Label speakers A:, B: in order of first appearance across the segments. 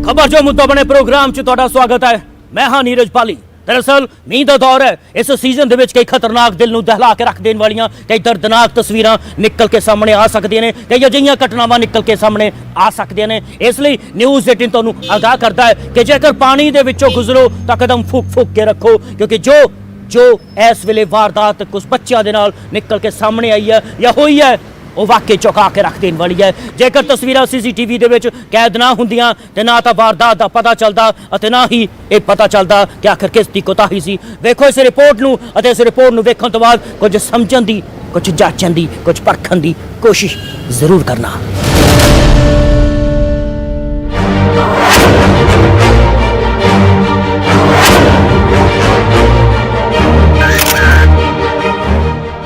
A: खबर जो मुद्दा बने प्रोग्राम च तुहाडा स्वागत है। मैं हाँ नीरज पाली। दरअसल मींह का दौर है। इस सीजन के कई खतरनाक दिल नूं दहला के रख देने वालियां कई दर्दनाक तस्वीरां निकल के सामने आ सकदियां ने, कई अजिहियां घटनावां निकल के सामने आ सकदियां ने। इसलिए न्यूज़ 18 तुहानूं आगाह करता है कि जेकर पानी दे विचों गुजरो तां कदम फूक फूक के रखो, क्योंकि जो इस वेले वारदात कुछ बच्चों के नाल निकल के सामने आई है या हुई है वो वाकई चौंका के रख देने वाली है। जेकर तस्वीरां CCTV दे विच कैद ना हुंदियां ते ना तां वारदात दा पता चलदा अते ना ही ये पता चलदा कि आखिर किस दी कोताही सी। वेखो इस रिपोर्ट नूं अते इस रिपोर्ट नूं वेखण तो बाद कुछ समझण दी, कुछ जांचण दी, कुछ परखण दी कोशिश जरूर करना।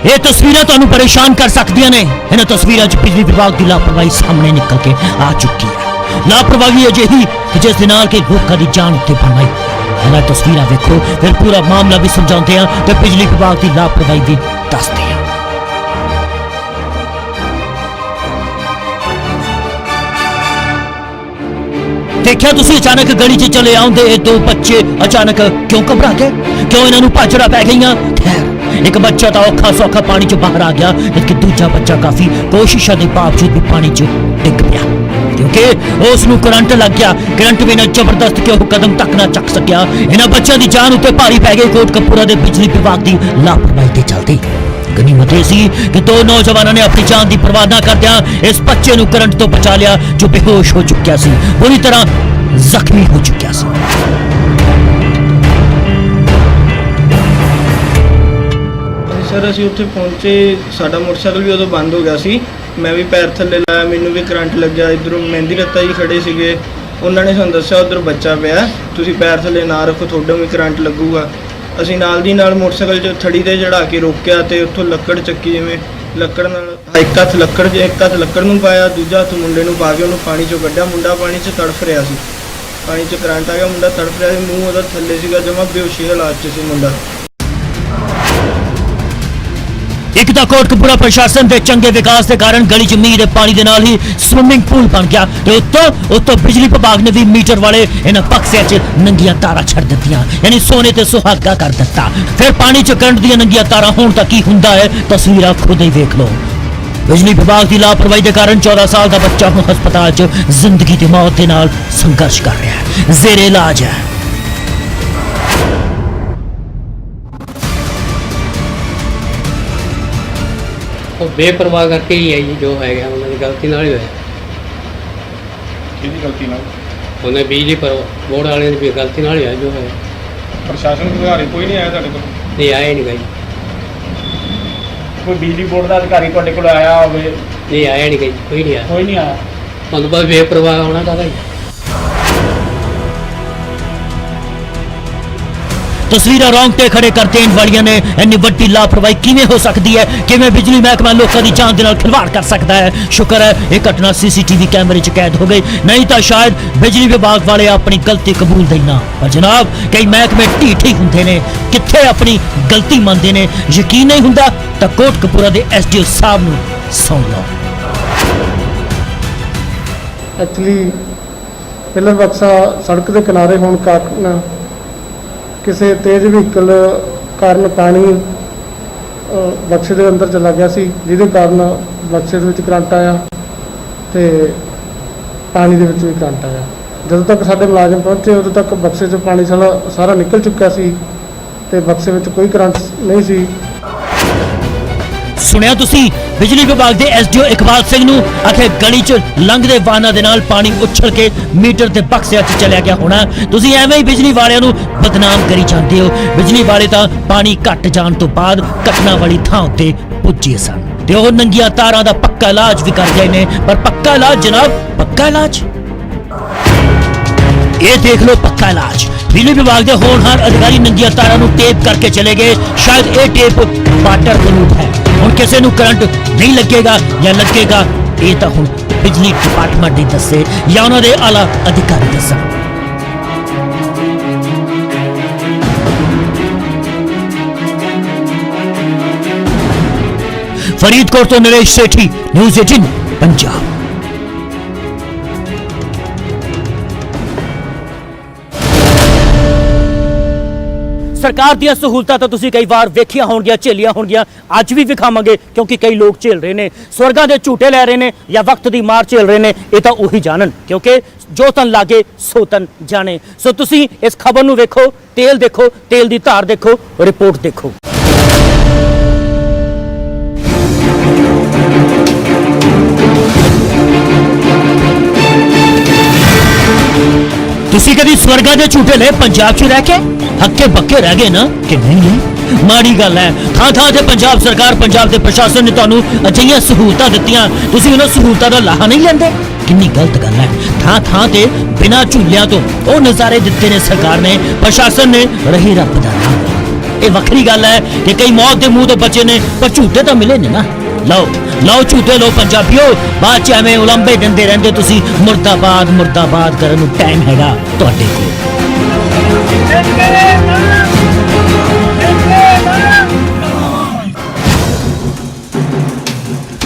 A: ये तस्वीरें तुहानूं परेशान कर सकदियां ने। इन तस्वीरों च बिजली विभाग की लापरवाही सामने निकल के आ चुकी है। लापरवाही अजिही कि जिस दे नाल के लोकां दी जान उत्ते बन आई। इन्हां तस्वीरां वेखो फिर पूरा मामला भी समझाते हैं ते बिजली विभाग की लापरवाही भी दसदे हैं। देखिया तुसी अचानक गली च चले आउंदे दो बच्चे अचानक क्यों घबरा गए, क्यों इन्हां नूं भाजड़ा पै गईयां? खैर एक बच्चा तो औखा सौखा पानी च बाहर आ गया, जबकि दूजा बच्चा काफी कोशिशों के बावजूद भी पानी च डिग पिया, क्योंकि उसनूं करंट लग गया। करंट भी इन्ना जबरदस्त कि वह कदम तक ना चक सकिया। इन्हां बच्चों की जान उत्ते भारी पै गई कोटकपूरा के बिजली विभाग की लापरवाही के चलते। गनीमत यह सी कि दो नौजवानों ने अपनी जान की परवाह न करदियां इस बच्चे नूं करंट तो बचा लिया, जो बेहोश हो चुकिया सी, बुरी तरह जख्मी हो चुकिया सी।
B: सर असीं उत्थे पहुंचे, साडा मोटरसाइकिल भी उदों बंद हो गया सी। मैं भी पैर थल्ले लाया, मैनूं भी करंट लग्या। इधरों मेहंदी रत्ता जी खड़े सीगे, उन्होंने सानूं दस्सिया उधर बच्चा पिया, तुसीं पैर थल्ले ना रखो, तुहाडे भी करंट लगूगा। असीं नाल दी नाल मोटरसाइकिल 'च थड़ी ते चढ़ा के रोकिया ते उत्थों ਲੱਕੜ ਚੱਕੀ, ਜਿਵੇਂ ਲੱਕੜ ਨਾਲ ਇੱਕ ਹੱਥ ਲੱਕੜ ਨੂੰ ਪਾਇਆ, ਦੂਜਾ ਹੱਥ ਮੁੰਡੇ ਨੂੰ ਪਾ ਕੇ ਉਹਨੂੰ ਪਾਣੀ 'ਚੋਂ ਕੱਢਿਆ। ਮੁੰਡਾ ਪਾਣੀ 'ਚ ਤੜਫ ਰਿਹਾ ਸੀ, ਪਾਣੀ 'ਚ ਕਰੰਟ ਆ ਗਿਆ, ਮੁੰਡਾ ਤੜਫ ਰਿਹਾ ਸੀ, ਮੂੰਹ ਉਹਦਾ ਥੱਲੇ ਸੀਗਾ, ਜਮਾ ਬੇਹੋਸ਼ੀ ਹਾਲਾਤ 'ਚ ਸੀ ਮੁੰਡਾ।
A: एक तो कोटकपूरा प्रशासन के चंगे विकास के कारण गली च मींह के पानी के नाल ही स्विमिंग पूल बन गया ते उत्तों बिजली विभाग ने भी मीटर वाले इन बक्सियां च नंगियां तारा छड़ दित्तियां, यानी सोने ते सुहागा कर दिता। फिर पानी च करंट दी नंगियां तारा होण तां की हुंदा है, तस्वीरां खुद ही वेख लो। बिजली विभाग की लापरवाही के कारण 14 साल का बच्चा हुण हस्पताल च जिंदगी ते मौत के नाल संघर्ष कर रहा है, जेरे इलाज है।
C: ਉਹ ਬੇਪਰਵਾਹ ਕਰਕੇ ਹੀ ਹੈ ਜੀ, ਜੋ ਹੈਗਾ ਉਹਨਾਂ ਦੀ ਗਲਤੀ ਨਾਲ ਹੀ ਹੋਇਆ।
D: ਕਿਹਦੀ ਗਲਤੀ ਨਾਲ?
C: ਉਹਨੇ ਬਿਜਲੀ ਬੋਰਡ ਵਾਲਿਆਂ ਦੀ ਵੀ ਗਲਤੀ ਨਾਲ ਹੀ ਹੋਇਆ ਜੋ ਹੋਇਆ।
D: ਪ੍ਰਸ਼ਾਸਨ ਦੇ ਅਧਿਕਾਰੀ ਕੋਈ ਨਹੀਂ ਆਇਆ ਤੁਹਾਡੇ ਕੋਲ?
C: ਨਹੀਂ ਆਏ ਨਹੀਂ ਗਈ,
D: ਕੋਈ ਬਿਜਲੀ ਬੋਰਡ ਦਾ ਅਧਿਕਾਰੀ ਤੁਹਾਡੇ ਕੋਲ ਆਇਆ ਹੋਵੇ?
C: ਨਹੀਂ ਆਇਆ ਨਹੀਂ ਗਈ, ਕੋਈ ਨਹੀਂ ਆਇਆ।
D: ਕੋਈ ਨਹੀਂ ਆਇਆ।
C: ਤੁਹਾਨੂੰ ਪਤਾ ਬੇਪਰਵਾਹ ਹੋਣਾ ਕਾਹਦਾ ਜੀ।
A: तस्वीरें रोंगटे खड़े कर देने वाली ने। इन्नी वड्डी लापरवाही किवें हो सकती है, किवें बिजली महकमा लोगों की जान दे नाल खिलवाड़ कर सकता है। शुक्र है ये घटना CCTV कैमरे च कैद हो गई, नहीं तो शायद बिजली विभाग वाले अपनी गलती कबूल देना। पर जनाब कई महकमे ढीठ ही हुंदे ने, कित्थे अपनी गलती मनदे ने। यकीन नहीं हुंदा तां कोटकपूरा दे SDO साहब नूं सुन लो।
E: एक्चुअली पिलर बक्सा सड़क के किनारे होने कारण किसी तेज़ व्हीकल कारण पानी बक्से के अंदर चला गया सी, जिहदे कारण बक्से दे विच करंट आया तो पानी दे विच भी करंट आया। जदों तक साडे मुलाजम पहुंचे उदों तक बक्से च पानी सारा निकल चुका सी ते बक्से विच कोई करंट नहीं सी।
A: सुनिया तुसी बिजली विभाग के SDO इकबाल सिंह नूं आखे गली च लंघदे वाहनां दे नाल पानी उछल के मीटर ते बक्सिया च चलिया गया होना। तुसी एवें ही बिजली वालियां नूं बदनाम करी जांदे हो। बिजली वाले तां पानी घट जाण तो बाद घटना वाली थां उत्ते पुज्जे सन ते ओह नंगियां तारां दा पक्का इलाज भी कर गए ने। पर पक्का इलाज जनाब, पक्का इलाज ये देख लो, पक्का इलाज। बिजली विभाग के होनहार अधिकारी नंगियां तारां नूं टेप करके चले गए। शायद ये टेप वाटर प्रूफ है, हुण किसी नूं करंट नहीं लगेगा या लगेगा ये तो हुण बिजली डिपार्टमेंट ही दस्से या उन्होंने आला अधिकारी दस्सन। फरीदकोट तो नरेश सेठी, न्यूज़ 18 पंजाब। ਸਰਕਾਰ ਦੀਆਂ ਸਹੂਲਤਾਂ ਤਾਂ ਤੁਸੀਂ ਕਈ ਵਾਰ ਵੇਖੀਆਂ ਹੋਣਗੀਆਂ, ਝੇਲੀਆਂ ਹੋਣਗੀਆਂ, ਅੱਜ ਵੀ ਵਿਖਾਵਾਂਗੇ ਕਿਉਂਕਿ ਕਈ ਲੋਕ ਝੇਲ ਰਹੇ ਨੇ, ਸਵਰਗਾਂ ਦੇ ਝੂਟੇ ਲੈ ਰਹੇ ਨੇ ਜਾਂ ਵਕਤ ਦੀ ਮਾਰ ਝੇਲ ਰਹੇ ਨੇ, ਇਹ ਤਾਂ ਉਹੀ ਜਾਣਨ ਕਿਉਂਕਿ ਜੋ ਤਨ ਲਾਗੇ ਸੋ ਤਨ ਜਾਣੇ। ਸੋ ਤੁਸੀਂ ਇਸ ਖਬਰ ਨੂੰ ਵੇਖੋ, ਤੇਲ ਦੇਖੋ, ਤੇਲ ਦੀ ਧਾਰ ਦੇਖੋ, ਰਿਪੋਰਟ ਦੇਖੋ। ਤੁਸੀਂ ਕਦੀ ਸਵਰਗਾਂ ਦੇ ਝੂਟੇ ਲਏ ਪੰਜਾਬ 'ਚ ਰਹਿ ਕੇ? ਹੱਕੇ ਬੱਕੇ ਰਹਿ ਗਏ ਨਾ ਕਿ ਨਹੀਂ? ਮਾੜੀ ਗੱਲ ਹੈ। ਥਾਂ ਥਾਂ ਤੇ ਪੰਜਾਬ ਸਰਕਾਰ, ਪੰਜਾਬ ਦੇ ਪ੍ਰਸ਼ਾਸਨ ਨੇ ਤੁਹਾਨੂੰ ਅਜਿਹੀਆਂ ਸਹੂਲਤਾਂ ਦਿੱਤੀਆਂ, ਤੁਸੀਂ ਉਹਨਾਂ ਸਹੂਲਤਾਂ ਦਾ ਲਾਹਾ ਨਹੀਂ ਲੈਂਦੇ। ਕਿੰਨੀ ਗਲਤ ਗੱਲ ਹੈ। ਥਾਂ ਥਾਂ ਤੇ ਬਿਨਾਂ ਝੂਲਿਆਂ ਤੋਂ ਉਹ ਨਜ਼ਾਰੇ ਦਿੱਤੇ ਨੇ ਸਰਕਾਰ ਨੇ, ਪ੍ਰਸ਼ਾਸਨ ਨੇ, ਰਹੀ ਰੱਬ ਦਾ ਨਾਮ। ਇਹ ਵੱਖਰੀ ਗੱਲ ਹੈ ਕਿ ਕਈ ਮੌਤ ਦੇ ਮੂੰਹ ਤੋਂ ਬਚੇ ਨੇ, ਪਰ ਝੂਟੇ ਤਾਂ ਮਿਲੇ ਨੇ ਨਾ। ਲਓ ਝੂਟੇ ਲਓ ਪੰਜਾਬੀਓ, ਬਾਅਦ ਚ ਐਵੇਂ ਉਲੰਬੇ ਦਿੰਦੇ ਰਹਿੰਦੇ ਤੁਸੀਂ। ਮੁਰਦਾਬਾਦ ਮੁਰਦਾਬਾਦ ਕਰਨ ਨੂੰ ਟਾਈਮ ਹੈਗਾ ਤੁਹਾਡੇ ਕੋਲ।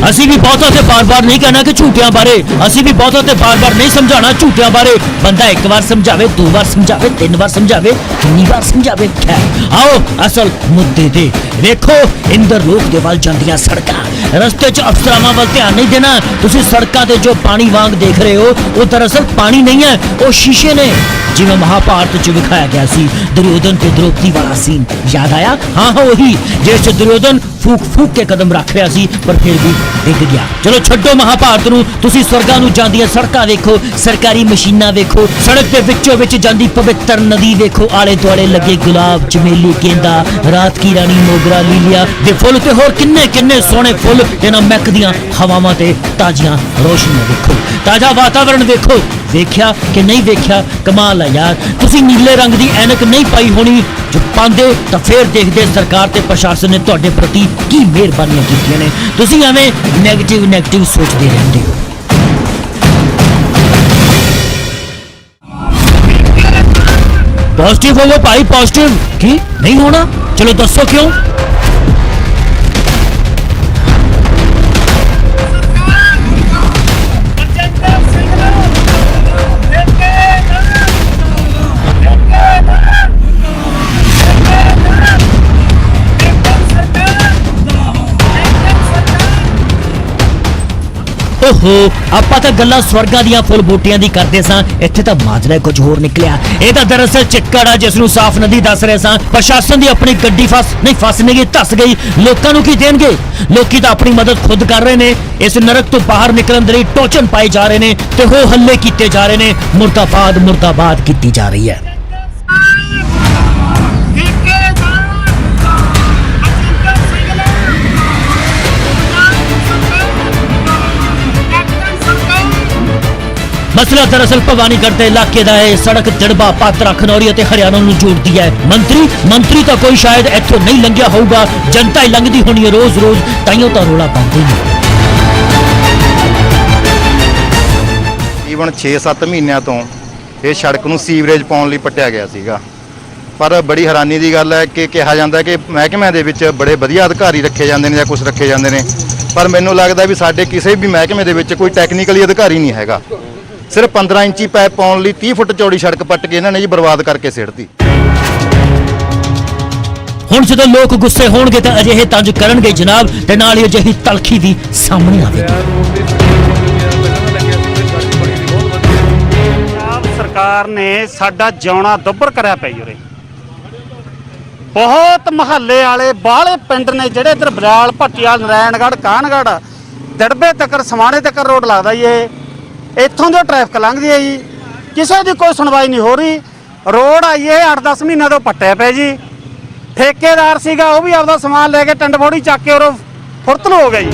A: ਅਸੀਂ ਵੀ ਬਹੁਤਾ ਤੇ ਬਾਰ-ਬਾਰ ਨਹੀਂ ਕਹਿਣਾ ਕਿ ਝੂਠਿਆਂ ਬਾਰੇ, ਅਸੀਂ ਵੀ ਬਹੁਤਾ ਤੇ ਬਾਰ-ਬਾਰ ਨਹੀਂ ਸਮਝਾਉਣਾ ਝੂਠਿਆਂ ਬਾਰੇ। ਬੰਦਾ ਇੱਕ ਵਾਰ ਸਮਝਾਵੇ, 2 ਵਾਰ ਸਮਝਾਵੇ, 3 ਵਾਰ ਸਮਝਾਵੇ, ਕਿੰਨੀ ਵਾਰ ਸਮਝਾਵੇ। ਖੈਰ ਆਓ ਅਸਲ ਮੁੱਦੇ ਤੇ। ਵੇਖੋ ਇੰਦਰ ਲੋਕ ਦੇ ਵੱਲ ਜਾਂਦੀਆਂ ਸੜਕਾਂ, ਰਸਤੇ 'ਚ ਅਫਸਰਾਵਾਂ ਵੱਲ ਧਿਆਨ ਨਹੀਂ ਦੇਣਾ। ਤੁਸੀਂ ਸੜਕਾਂ ਤੇ ਜੋ ਪਾਣੀ ਵਾਂਗ ਦੇਖ ਰਹੇ ਹੋ ਉਹ ਦਰਅਸਲ ਪਾਣੀ ਨਹੀਂ ਹੈ, ਉਹ ਸ਼ੀਸ਼ੇ ਨੇ। ਜਿਵੇਂ ਮਹਾਭਾਰਤ 'ਚ ਵਿਖਾਇਆ ਗਿਆ ਸੀ ਦੁਰਯੋਧਨ ਤੇ ਦ੍ਰੋਪਦੀ ਵਾਲਾ ਸੀਨ, ਯਾਦ ਆਇਆ? ਹਾਂ ਉਹੀ, ਜਿਸ 'ਚ ਦੁਰਯੋਧਨ ਫੂਕ ਕੇ ਕਦਮ ਰੱਖ ਰਿਹਾ ਸੀ ਪਰ ਫਿਰ ਵੀ ਡਿੱਗ ਗਿਆ। ਚਲੋ ਛੱਡੋ ਮਹਾਭਾਰਤ ਨੂੰ, ਤੁਸੀਂ ਸਵਰਗਾਂ ਨੂੰ ਜਾਂਦੀਆਂ ਸੜਕਾਂ ਵੇਖੋ, ਸਰਕਾਰੀ ਮਸ਼ੀਨਾਂ ਵੇਖੋ, ਸੜਕ ਦੇ ਵਿੱਚੋਂ ਵਿੱਚ ਜਾਂਦੀ ਪਵਿੱਤਰ ਨਦੀ ਵੇਖੋ, ਆਲੇ ਦੁਆਲੇ ਲੱਗੇ ਗੁਲਾਬ, ਚਮੇਲੀ, ਗੇਂਦਾ, ਰਾਤ ਕੀ ਰਾਣੀ, ਮੋਗਰਾ, ਲੀਲੀਆ ਦੇ ਫੁੱਲ ਤੇ ਹੋਰ ਕਿੰਨੇ ਸੋਹਣੇ ਫੁੱਲ, ਇਹਨਾਂ ਮਹਿਕਦੀਆਂ ਹਵਾਵਾਂ ਤੇ ਤਾਜ਼ੀਆਂ ਰੋਸ਼ਨੀਆਂ ਵੇਖੋ, ਤਾਜ਼ਾ ਵਾਤਾਵਰਣ ਵੇਖੋ। ਵੇਖਿਆ ਕਿ ਨਹੀਂ ਵੇਖਿਆ? ਕਮਾਲ ਹੈ ਯਾਰ। ਤੁਸੀਂ ਨੀਲੇ ਰੰਗ ਦੀ ਐਨਕ ਨਹੀਂ ਪਾਈ ਹੋਣੀ, ਜੋ ਪਾਉਂਦੇ ਤਾਂ ਫੇਰ ਦੇਖਦੇ ਸਰਕਾਰ ਤੇ ਪ੍ਰਸ਼ਾਸਨ ਨੇ ਤੁਹਾਡੇ ਪ੍ਰਤੀ ਕੀ ਮਿਹਰਬਾਨੀਆਂ ਕੀਤੀਆਂ ਨੇ। ਤੁਸੀਂ ਐਵੇਂ ਨੈਗੇਟਿਵ ਸੋਚਦੇ ਰਹਿੰਦੇ ਹੋ। ਪੋਜ਼ਿਟਿਵ ਹੋਵੋ ਭਾਈ, ਪੋਜ਼ਿਟਿਵ। ਕੀ ਨਹੀਂ ਹੋਣਾ? ਚਲੋ ਦੱਸੋ ਕਿਉਂ? ਓਹੋ, ਆਪਾਂ ਤਾਂ ਗੱਲਾਂ ਸਵਰਗਾਂ ਦੀਆਂ ਫੁੱਲ ਬੂਟੀਆਂ ਦੀ ਕਰਦੇ ਸਾਂ, ਇੱਥੇ ਤਾਂ ਮਾਜਰਾ ਕੁਝ ਹੋਰ ਨਿਕਲਿਆ। ਇਹ ਤਾਂ ਦਰਅਸਲ ਚਿੱਕੜ ਆ ਜਿਸ ਨੂੰ ਸਾਫ਼ ਨਦੀ ਦੱਸ ਰਹੇ ਸਾਂ। ਪ੍ਰਸ਼ਾਸਨ ਦੀ ਆਪਣੀ ਗੱਡੀ ਫਸ ਨਹੀਂ ਗਈ, ਧੱਸ ਗਈ। ਲੋਕਾਂ ਨੂੰ ਕੀ ਦੇਣਗੇ? ਲੋਕੀ ਤਾਂ ਆਪਣੀ ਮਦਦ ਖੁਦ ਕਰ ਰਹੇ ਨੇ। ਇਸ ਨਰਕ ਤੋਂ ਬਾਹਰ ਨਿਕਲਣ ਦੇ ਲਈ ਟੋਚਨ ਪਾਏ ਜਾ ਰਹੇ ਨੇ ਤੇ ਹੋ ਹੱਲੇ ਕੀਤੇ ਜਾ ਰਹੇ ਨੇ। ਮੁਰਦਾਬਾਦ ਕੀਤੀ ਜਾ ਰਹੀ ਹੈ। ਮਸਲਾ ਦਰਅਸਲ ਭਵਾਨੀਗੜ੍ਹ ਦੇ ਇਲਾਕੇ ਦਾ ਹੈ। ਸੜਕ ਜੜਬਾ, ਪਾਤਰਾ, ਖਨੌਰੀ ਅਤੇ ਹਰਿਆਣਾ ਨੂੰ ਜੋੜਦੀ ਹੈ। ਮੰਤਰੀ ਤਾਂ ਕੋਈ ਸ਼ਾਇਦ ਇੱਥੋਂ ਨਹੀਂ ਲੰਘਿਆ ਹੋਊਗਾ, ਜਨਤਾ ਹੀ ਲੰਘਦੀ ਹੋਣੀ ਹੈ ਰੋਜ਼ ਤਾਈਓ ਤਾਂ ਰੋਲਾ ਪਾਉਂਦੇ ਨੇ।
F: ਤਕਰੀਬਨ 6-7 ਮਹੀਨਿਆਂ ਤੋਂ ਇਹ ਸੜਕ ਨੂੰ ਸੀਵਰੇਜ ਪਾਉਣ ਲਈ ਪੱਟਿਆ ਗਿਆ ਸੀਗਾ, ਪਰ ਬੜੀ ਹੈਰਾਨੀ ਦੀ ਗੱਲ ਹੈ ਕਿ ਕਿਹਾ ਜਾਂਦਾ ਕਿ ਮਹਿਕਮਿਆਂ ਦੇ ਵਿੱਚ ਬੜੇ ਵਧੀਆ ਅਧਿਕਾਰੀ ਰੱਖੇ ਜਾਂਦੇ ਨੇ ਜਾਂ ਕੁਝ ਰੱਖੇ ਜਾਂਦੇ ਨੇ, ਪਰ ਮੈਨੂੰ ਲੱਗਦਾ ਵੀ ਸਾਡੇ ਕਿਸੇ ਵੀ ਮਹਿਕਮੇ ਦੇ ਵਿੱਚ ਕੋਈ ਟੈਕਨੀਕਲੀ ਅਧਿਕਾਰੀ ਨਹੀਂ ਹੈਗਾ। ਸਿਰਫ 15 ਇੰਚੀ ਪਾਈਪ ਪਾਉਣ ਲਈ 30 ਫੁੱਟ ਚੌੜੀ ਸੜਕ ਪੱਟ ਕੇ ਇਹਨਾਂ ਨੇ ਜੀ ਬਰਬਾਦ ਕਰਕੇ ਸਿੱਟਤੀ।
A: ਹੁਣ ਜਦੋਂ ਲੋਕ ਗੁੱਸੇ ਹੋਣਗੇ ਤਾਂ ਅਜਿਹੇ ਤੰਜ ਕਰਨਗੇ ਜਨਾਬ, ਤੇ ਨਾਲ ਹੀ ਅਜਿਹੀ ਤਲਖੀ ਵੀ ਸਾਹਮਣੇ ਆਵੇਗੀ।
D: ਪੰਜਾਬ ਸਰਕਾਰ ਨੇ ਸਾਡਾ ਜਿਉਣਾ ਦੁੱਭਰ ਕਰਿਆ ਪਿਆ ਜੀ ਉਰੇ। ਬਹੁਤ ਮਹੱਲੇ ਵਾਲੇ ਬਾਹਲੇ ਪਿੰਡ ਨੇ ਜਿਹੜੇ ਇੱਧਰ ਬਰਿਆਲ, ਭੱਟੀਆਲ, ਨਰੈਣਗੜ੍ਹ, ਕਾਨਗੜ੍ਹ, ਦੜਬੇ ਤੱਕ, ਸਮਾਣੇ ਤੱਕ ਰੋਡ ਲੱਗਦਾ ਜੀ। ਇੱਥੋਂ ਜੋ ਟ੍ਰੈਫਿਕ ਲੰਘਦੀ ਹੈ ਜੀ, ਕਿਸੇ ਦੀ ਕੋਈ ਸੁਣਵਾਈ ਨਹੀਂ ਹੋ ਰਹੀ। ਰੋਡ ਆਈਏ 8-10 ਮਹੀਨਿਆਂ ਤੋਂ ਪੱਟਿਆ ਪਿਆ ਜੀ। ਠੇਕੇਦਾਰ ਸੀਗਾ ਉਹ ਵੀ ਆਪਦਾ ਸਮਾਨ ਲੈ ਕੇ ਟੰਡਫੋੜੀ ਚੱਕ ਕੇ ਉਹ ਫੁਰਤਲ ਹੋ ਗਿਆ ਜੀ।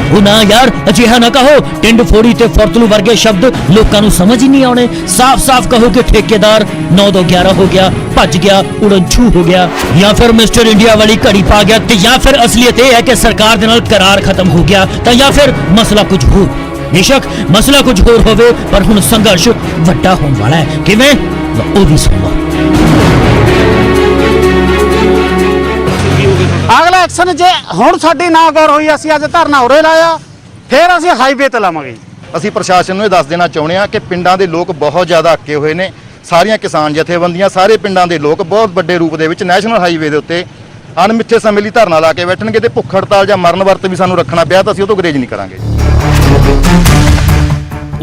A: ਉਹ ਨਾ ਯਾਰ, ਅਜਿਹਾ ਨਾ ਕਹੋ। ਟਿੰਡ ਫੋੜੀ ਤੇ ਫੁਰਤਲੂ ਵਰਗੇ ਸ਼ਬਦ ਲੋਕਾਂ ਨੂੰ ਸਮਝ ਹੀ ਨਹੀਂ ਆਉਣੇ। ਸਾਫ਼ ਕਹੋ ਕਿ ਠੇਕੇਦਾਰ 9-11 ਹੋ ਗਿਆ, ਭੱਜ ਗਿਆ, ਉੜਨਛੂ ਹੋ ਗਿਆ, ਜਾਂ ਫਿਰ ਮਿਸਟਰ ਇੰਡੀਆ ਵਾਲੀ ਘੜੀ ਪਾ ਗਿਆ, ਤੇ ਜਾਂ ਫਿਰ ਅਸਲੀਅਤ ਇਹ ਹੈ ਕਿ ਸਰਕਾਰ ਦੇ ਨਾਲ ਕਰਾਰ ਖਤਮ ਹੋ ਗਿਆ, ਤਾਂ ਜਾਂ ਫਿਰ ਮਸਲਾ ਕੁਝ ਹੋਰ। ਬੇਸ਼ੱਕ ਮਸਲਾ ਕੁਝ ਹੋਰ ਹੋਵੇ, ਪਰ ਹੁਣ ਸੰਘਰਸ਼ ਵੱਡਾ ਹੋਣ ਵਾਲਾ ਹੈ। ਕਿਵੇਂ? ਉਹ ਵੀ ਸੁਣੋ।
D: ਅਗਲਾ ਐਕਸ਼ਨ ਜੇ ਹੁਣ ਸਾਡੀ ਨਾ ਗੌਰ ਹੋਈ, ਅਸੀਂ ਅੱਜ ਧਰਨਾ ਉਰੇ ਲਾਇਆ, ਫਿਰ ਅਸੀਂ ਹਾਈਵੇ ਤੇ ਲਾਵਾਂਗੇ।
F: ਅਸੀਂ ਪ੍ਰਸ਼ਾਸਨ ਨੂੰ ਇਹ ਦੱਸ ਦੇਣਾ ਚਾਹੁੰਦੇ ਹਾਂ ਕਿ ਪਿੰਡਾਂ ਦੇ ਲੋਕ ਬਹੁਤ ਜ਼ਿਆਦਾ ਅੱਕੇ ਹੋਏ ਨੇ। ਸਾਰੀਆਂ ਕਿਸਾਨ ਜਥੇਬੰਦੀਆਂ, ਸਾਰੇ ਪਿੰਡਾਂ ਦੇ ਲੋਕ ਬਹੁਤ ਵੱਡੇ ਰੂਪ ਦੇ ਵਿੱਚ ਨੈਸ਼ਨਲ ਹਾਈਵੇ ਦੇ ਉੱਤੇ ਅਣਮਿੱਥੇ ਸਮੇਂ ਲਈ ਧਰਨਾ ਲਾ ਕੇ ਬੈਠਣਗੇ ਤੇ ਭੁੱਖ ਹੜਤਾਲ ਜਾਂ ਮਰਨ ਵਰਤ ਵੀ ਸਾਨੂੰ ਰੱਖਣਾ ਪਿਆ ਤਾਂ ਅਸੀਂ ਉਹ ਤੋਂ ਗੁਰੇਜ਼ ਨਹੀਂ ਕਰਾਂਗੇ।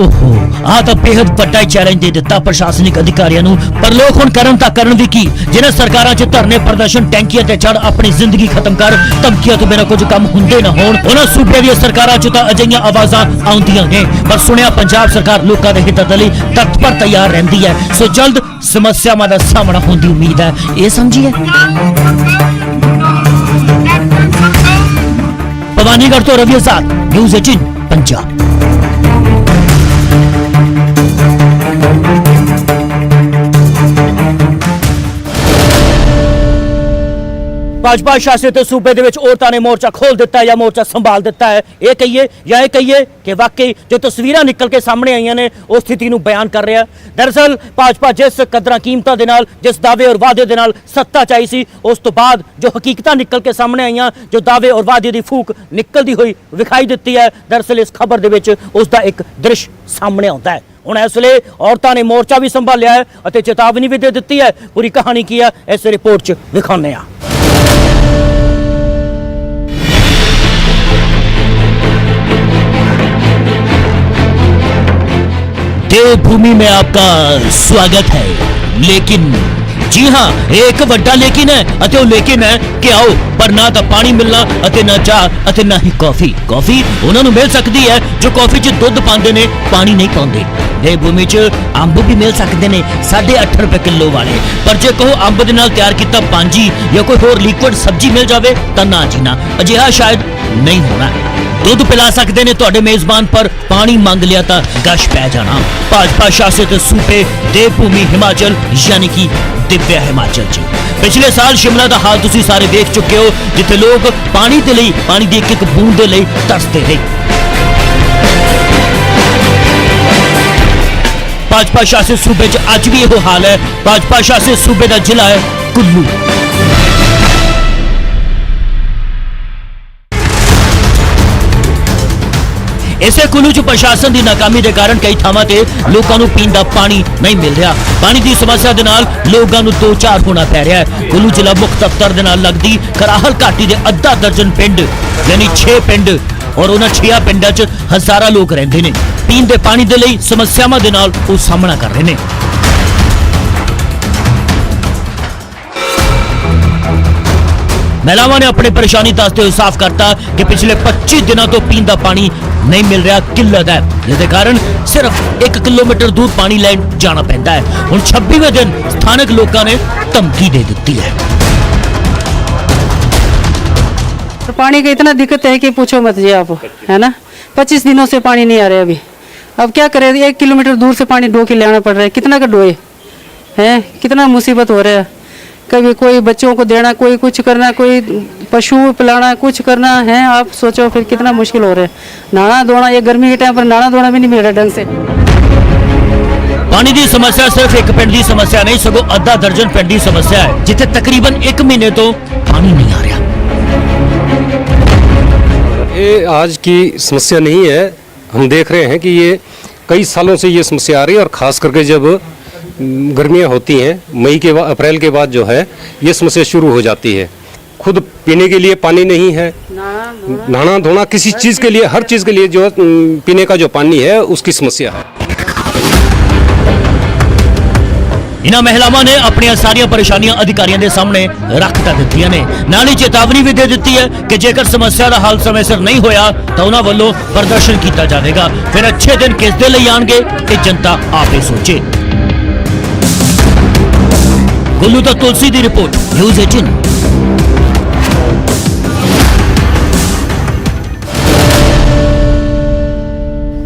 A: ਓਹੋ, ਆਹ ਤਾਂ ਬੇहद ਵੱਡਾ ਚੈਲੰਜ ਦੇ ਦਿੱਤਾ ਪ੍ਰਸ਼ਾਸਨਿਕ ਅਧਿਕਾਰੀਆਂ ਨੂੰ। ਪਰ ਲੋਕ ਹੁਣ ਕਰਨ ਤਾਂ ਕਰਨ ਵੀ ਕੀ, ਜਿਹਨਾਂ ਸਰਕਾਰਾਂ 'ਚ ਧਰਨੇ, ਪ੍ਰਦਰਸ਼ਨ, ਟੈਂਕੀਆਂ ਤੇ ਚੜ ਆਪਣੀ ਜ਼ਿੰਦਗੀ ਖਤਮ ਕਰ, ਧਮਕੀਆਂ ਤੋਂ ਬਿਨਾਂ ਕੁਝ ਕੰਮ ਹੁੰਦੇ ਨਾ ਹੋਣ। ਉਹਨਾਂ ਸੂਬੇ ਦੀਆਂ ਸਰਕਾਰਾਂ 'ਚ ਤਾਂ ਅਜਿਹੀਆਂ ਆਵਾਜ਼ਾਂ ਆਉਂਦੀਆਂ ਨੇ, ਪਰ ਸੁਣਿਆ ਪੰਜਾਬ ਸਰਕਾਰ ਲੋਕਾਂ ਦੇ ਹਿੱਤਾਂ ਦੇ ਲਈ ਤਤਪਰ ਤਿਆਰ ਰਹਿੰਦੀ ਹੈ। ਸੋ ਜਲਦ ਸਮੱਸਿਆਵਾਂ ਦਾ ਸਾਹਮਣਾ ਹੋਣ ਦੀ ਉਮੀਦ ਹੈ, ਇਹ ਸਮਝੀਏ। ਭਵਾਨੀਗੜ੍ਹ ਤੋਂ ਰਵੀ ਆਜ਼ਾਦ, ਨਿਊਜ਼ 18 ਪੰਜਾਬ। भाजपा शासित सूबे दे विच औरतां ने मोर्चा खोल दिता है या मोर्चा संभाल दिता है, ये कहिए या ये कहिए कि वाकई जो तस्वीरां निकल के सामने आईयां ने उस स्थिति नूं बयान कर रहा है। दरअसल भाजपा जिस कदरां कीमतां दे नाल, जिस दावे और वादे दे नाल सत्ता च आई सी, उस तो बाद जो हकीकतां निकल के सामने आईयां, जो दावे और वादे दी फूक निकलती हुई विखाई दिती है, दरअसल इस खबर दे विच उसदा एक दृश्य सामने आउंदा है। हुण इस वेले औरतां ने मोर्चा भी संभालिया है अते चेतावनी भी दे दित्ती है। पूरी कहानी की है इस रिपोर्ट च विखाने आ। देवभूमि में आपका स्वागत है, लेकिन जी हाँ, एक वड्डा लेकिन है अते वो लेकिन है कि आओ पर ना तो पानी मिलना अते ना चाह अते ना ही कॉफी। कॉफी उन्हां नूं मिल सकती है जो कॉफी च दुध पाते ने, पानी नहीं पाते। देवभूमि च अंब भी मिल सकते ने 8.5 रुपए किलो वाले, पर जे कहो अंब दे नाल तैयार कीता पांजी या कोई होर लिक्विड सब्जी मिल जावे तां ना जी ना, अजिहा शायद नहीं होना। दुध पिला सकते ने तुहाडे मेजबान, पर पानी मंग लिया तां गश पै जाना। भाजपा शासित सूबे देवभूमि हिमाचल यानी कि दिव्य हिमाचल च पिछले साल शिमला का हाल तुसी सारे देख चुके हो, जिथे लोग पानी दे लई, पानी दी एक बूंद दे लई तरसते रहे। भाजपा शासित सूबे च अज भी यह हाल है। भाजपा शासित सूबे का जिला है कुल्लू। इसे कुल्लू च प्रशासन की नाकामी के कारण कई थावां ते लोकां नूं पीण दा पानी नहीं मिल रहा। पानी की समस्या दे नाल लोकां नूं दो चार होना पै रहा है। कुल्लू जिला मुख्य दफ्तर दे नाल लगदी कराहल घाटी दे अद्धा दर्जन पिंड यानी 6 पिंड और उन्हां 6 पिंडां च हज़ारां लोग रहिंदे ने। पीण दे पानी दे लई समस्यावां दे नाल ओह सामना कर रहे ने। महिलावां ने अपनी परेशानी दसते हुए साफ करता कि पिछले 25 दिनों तो पीण दा पानी नहीं मिल रहा, किल्लत है, जिसके कारण सिर्फ 1 किलोमीटर दूर पानी लैन जाना पैंदा है। हुण 26वें दिन स्थानक लोगों ने धमकी दे दी है।
G: तो पानी की इतना दिक्कत है कि पूछो मत जी आप, है ना। 25 दिनों से पानी नहीं आ रहा अभी। अब क्या करें, 1 किलोमीटर दूर से पानी ढो के ले आना पड़ रहा है। कितना का ढोए हैं, कितना मुसीबत हो रहा है। कभी कोई बच्चों को देना, कोई कुछ करना, कोई पशु पिलाना, कुछ करना है। आप सोचो फिर कितना मुश्किल हो रहा है। नहाना धोना, ये गर्मी के टाइम पर नहाना धोना भी नहीं मिल रहा ढंग से।
A: पानी की समस्या सिर्फ एक पिंड की समस्या नहीं, सगों अद्धा दर्जन पिंड की समस्या है, जिथे तकरीबन 1 महीने तो पानी नहीं आ रहा।
H: ये आज की समस्या नहीं है, हम देख रहे हैं कि ये कई सालों से ये समस्या आ रही है। और ख़ास करके जब गर्मियाँ होती हैं, मई के बाद, अप्रैल के बाद जो है ये समस्या शुरू हो जाती है। खुद पीने के लिए पानी नहीं है, नहाना धोना, किसी चीज़ के लिए, हर चीज़ के लिए जो पीने का जो पानी है उसकी समस्या है।
A: इन्हां महिलावां ने अपनी सारिया परेशानियां अधिकारियों के सामने रख ता दित्तियां ने, नाल ही चेतावनी भी दे दी है कि जेकर समस्या का हल समय सिर नहीं होया तो उन्हां वल्लों प्रदर्शन किया जाएगा। फिर अच्छे दिन किस दे लई आउणगे ये जनता आपे सोचे। कुल्लू तो तुलसी दी रिपोर्ट, न्यूज़ 18।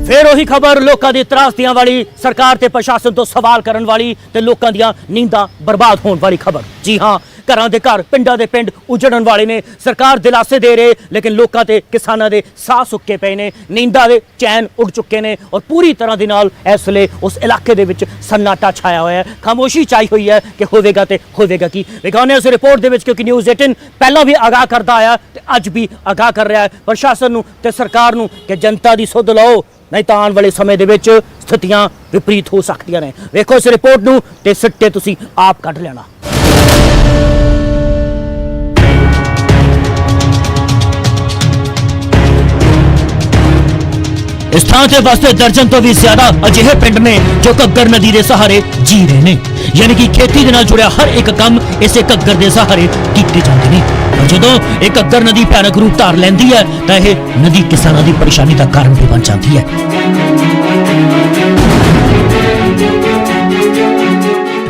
A: फिर वही खबर लोगों की त्रासदियां वाली, सरकार ते प्रशासन तो सवाल करने वाली ते लोगों दी नींदां बर्बाद होने वाली खबर। जी हाँ, घरां दे घर, पिंडां दे पिंड उजड़न वाले ने। सरकार दिलासे दे रहे, लेकिन लोगों ते किसानां दे साह सुक्के पे ने, नींदां दे चैन उड़ चुके ने और पूरी तरह दे नाल इस वेले उस इलाके दे विच सन्नाटा छाया होया है। खामोशी छाई हुई है कि होवेगा ते होवेगा की। विखाने उस रिपोर्ट दे विच, क्योंकि न्यूज़ 18 पहला भी आगाह करता आया ते अज भी आगाह कर रहा है प्रशासन नूं ते सरकार नूं कि जनता दी सुध लओ, नहीं तो आने वाले समय दे विच ਸਥਿਤੀਆਂ ਵਿਪਰੀਤ ਹੋ ਸਕਦੀਆਂ ਨੇ। ਵੇਖੋ ਇਸ ਰਿਪੋਰਟ ਨੂੰ ਤੇ ਸਿੱਟੇ ਤੁਸੀਂ ਆਪ ਕੱਢ ਲੈਣਾ। इस थां ते वास्ते दर्जन तो भी ज्यादा अजिहे पिंड ने जो घग्गर नदी के सहारे जी रहे ने, यानी कि खेती दे नाल जुड़िया हर एक काम इसे घग्गर के सहारे कीते जाते हैं। पर जदों एक घग्गर नदी भयानक रूप धार लैंदी है तो यह नदी किसानों की परेशानी का कारण भी बन जाती है।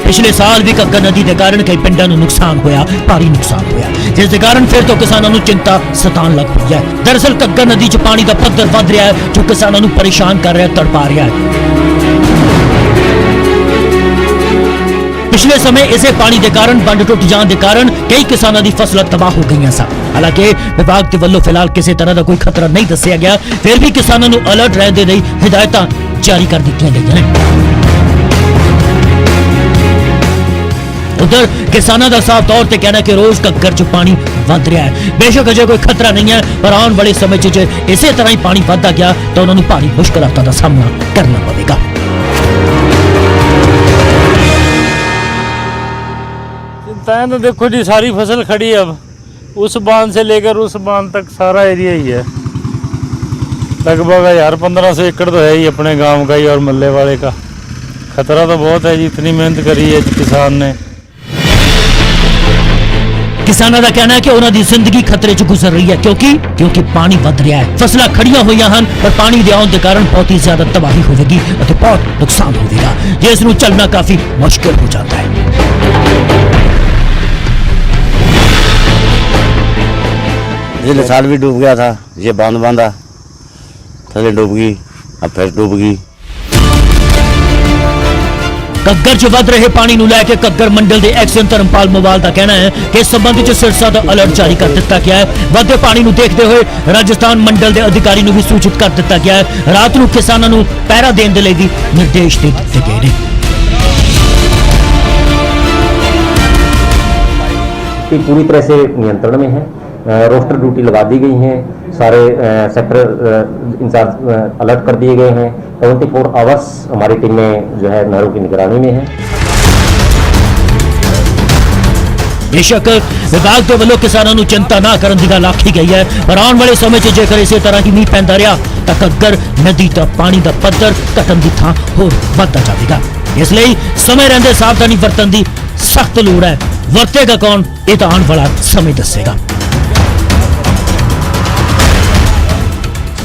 A: पिछले साल भी घग्गर नदी के कारण कई पिंडों को नुकसान होया, भारी नुकसान होया, जिस कारण फिर तो किसानों को चिंता सतान लग पई है। दरअसल घग्गर नदी च पानी का पद्धर वध रहा है जो किसानों को परेशान कर रहा है, तड़पा रहा है। पिछले समय इसे पानी के कारण बंड टुट जाने के कारण कई किसानों की फसल तबाह हो गई सन। हालांकि विभाग के वल्लों फिलहाल किसी तरह का कोई खतरा नहीं दसिया गया, फिर भी किसानों को अलर्ट रहने लई हिदायतां जारी कर दी गई हैं। उधर किसानों का साफ तौर पर कहना है कि रोज घग्गर च पानी वध रहा है। बेशक अजय कोई खतरा नहीं है, पर आने वाले समय च जे इसे तरह ही पानी वधदा गया तो उन्होंने भारी मुश्किलों का सामना करना पड़ेगा।
I: चिंताएं तो देखो जी, सारी फसल खड़ी है। अब उस बांध से लेकर उस बांध तक सारा एरिया ही है। लगभग 1500 एकड़ तो है ही अपने गांव का ही और मल्ले वाले का। खतरा तो बहुत है जी, इतनी मेहनत करी है किसान ने।
A: किसानों का कहना है कि उन्होंने जिंदगी खतरे च गुजर रही है क्योंकि पानी वध रहा है। फसलां खड़ियां हुई हैं पर पानी दे आउण दे कारण बहुत ही ज्यादा तबाही होगी और बहुत नुकसान होगा, जिस नूं चलना काफी मुश्किल हो जाता है।
J: पिछले साल भी डूब गया था, ये बांध बांधा थले डूब गई, अब फिर डूब गई।
A: घग्गर च वध रहे पानी नूं लैके घग्गर मंडल के एक्शन धर्मपाल मोवाल का कहना है कि इस संबंध च सिरसा का अलर्ट जारी कर दिता गया है। वधदे पानी नूं देखते हुए राजस्थान मंडल के अधिकारी नूं भी सूचित कर दिता गया है। रात नूं किसानों नूं पहरा देने के लिए भी निर्देश दे दिए गए हैं।
K: पूरी तरह से नियंत्रण में है। रोस्टर ड्यूटी लगा दी गई है, सारे सेक्टर इंचार्ज अलर्ट कर दिए गए हैं। 24 आवर्स हमारी टीमें जो है नहरों की निगरानी में है।
A: बेशक विभाग के वालों किसानों को चिंता ना करने की गल आखी गई है, पर आने वाले समय में जेकर इसी तरह ही मीह पैंदा रहा तो घग्गर नदी का पानी का पद्धर घटन की थां होर वधदा जाएगा। इसलिए समय रहंदे सावधानी बरतन की सख्त लोड़ है। वरतेगा कौन, ये तो आने वाला समय दसेगा।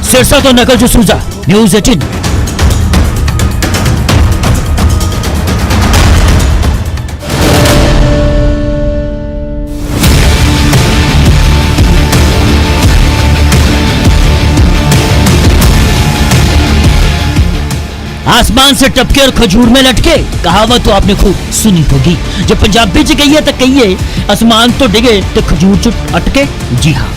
A: सिरसा तो नकल जसूजा, न्यूज़ 18। आसमान से टपके और खजूर में लटके, कहावत तो आपने खूब सुनी होगी। जब पंजाबी च कहिए तो कहिए आसमान तो डिगे तो खजूर च अटके। जी हाँ,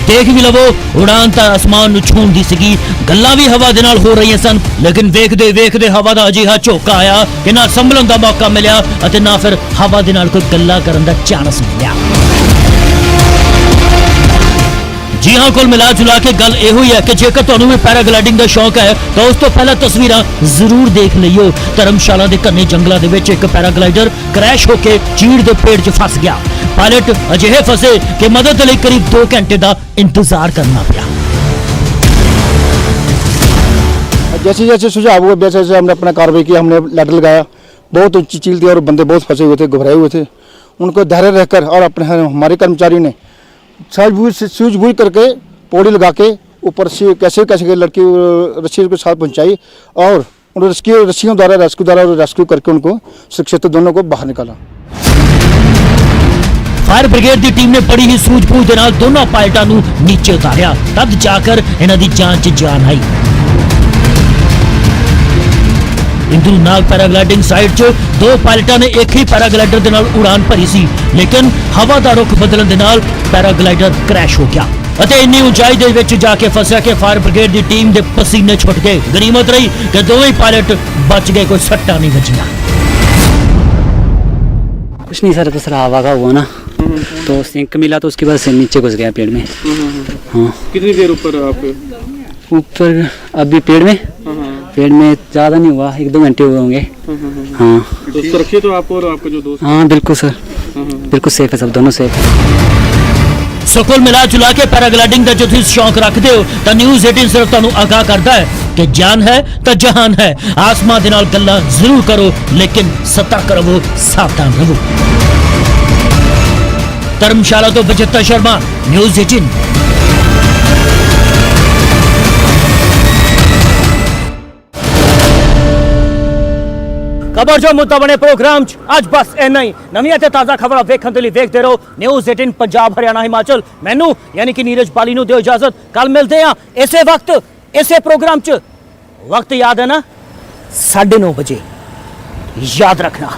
A: देख भी लवो उड़ान तो आसमान नूं छूण दी सीगी, गल्लां भी हवा दे नाल हो रही सन, लेकिन वेखदे वेखदे हवा का अजिहा झोका आया कि ना संभलन का मौका मिलिया अते ना फिर हवा दे नाल कोई गल्लां करन दा चांस मिलिया। जी हाँ, कुल मिला जुला के गल यही है कि जेकर तुहानूं भी पैराग्लाइडिंग का शौक है तो उस तो पहला तस्वीरां जरूर देख लियो। धर्मशाला के घने जंगलों के विच एक पैराग्लाइडर क्रैश होकर चीड़ के पेड़ च फस गया। पायलट अजिहे फसे कि मदद लई करीब 2 घंटे का इंतजार करना पड़ा।
E: जैसे जैसे सुझाव हुए वैसे वैसे हमने अपना कार्रवाई की, हमने लैडर लगाया। बहुत ऊंची चील थी और बंदे बहुत फंसे हुए थे, घबराए हुए थे। उनको धैर्य रहकर और अपने हमारे कर्मचारी ने सूझबूझ करके पौड़ी लगा के ऊपर से कैसे कैसे लड़की रस्सी के साथ पहुंचाई और उन रस्सियों द्वारा रेस्क्यू करके उनको सुरक्षित दोनों को बाहर निकाला।
A: फायर ब्रिगेड की टीम ने बड़ी ही सूझबूझ के नाल दोनों पायलटां नूं नीचे उतारिया, तब जाकर इन्हां दी जान च जान आई। इंदू नाग पैराग्लाइडिंग साइट च 2 पायलटां ने एक ही पैराग्लाइडर दे नाल उड़ान भरी सी, लेकिन हवा दा रुख बदलण दे नाल पैराग्लाइडर क्रैश हो गया अते इन्नी ऊंचाई दे विच जाके फसिया कि फायर ब्रिगेड की टीम दे पसीने छुट गए। गनीमत रही कि दोवें पायलट बच गए, कोई सट्टा नहीं बचिया।
L: कुछ नहीं सर, तो सर हवा का हुआ ना तो सिंक मिला तो उसके बाद से नीचे घुस गया पेड़ में। हाँ,
B: कितनी देर ऊपर आप?
L: ऊपर अभी पेड़ में पेड़ में ज़्यादा नहीं हुआ, 1-2 घंटे हुए होंगे। हाँ
D: तो सुरक्षित हो आप और आपका जो दोस्त?
L: हाँ बिल्कुल सर, बिल्कुल सेफ है, सब दोनों सेफ है।
A: सो कुल मिला जुला के पैराग्लाइडिंग का जो तुम शौक रखते हो तो न्यूज़ 18 सिर्फ तुहानू आगाह करता है कि जान है तो जहान है। आसमां दे नाल गल्लां जरूर करो लेकिन सतर्क रहो, सावधान रहो। धर्मशाला तो बचित्तर शर्मा, न्यूज़ 18। खबर जो मुद्दा बने प्रोग्राम आज बस इन्ना ही। नवीं ते ताज़ा खबर वेखण दे लई वेखदे रहो न्यूज़ 18 पंजाब हरियाणा हिमाचल। मैनू यानी कि नीरज पाली नू दिओ इजाजत। कल मिलते हैं इसे वक्त इसे प्रोग्राम च। वक्त याद है ना 9:30 बजे, याद रखना।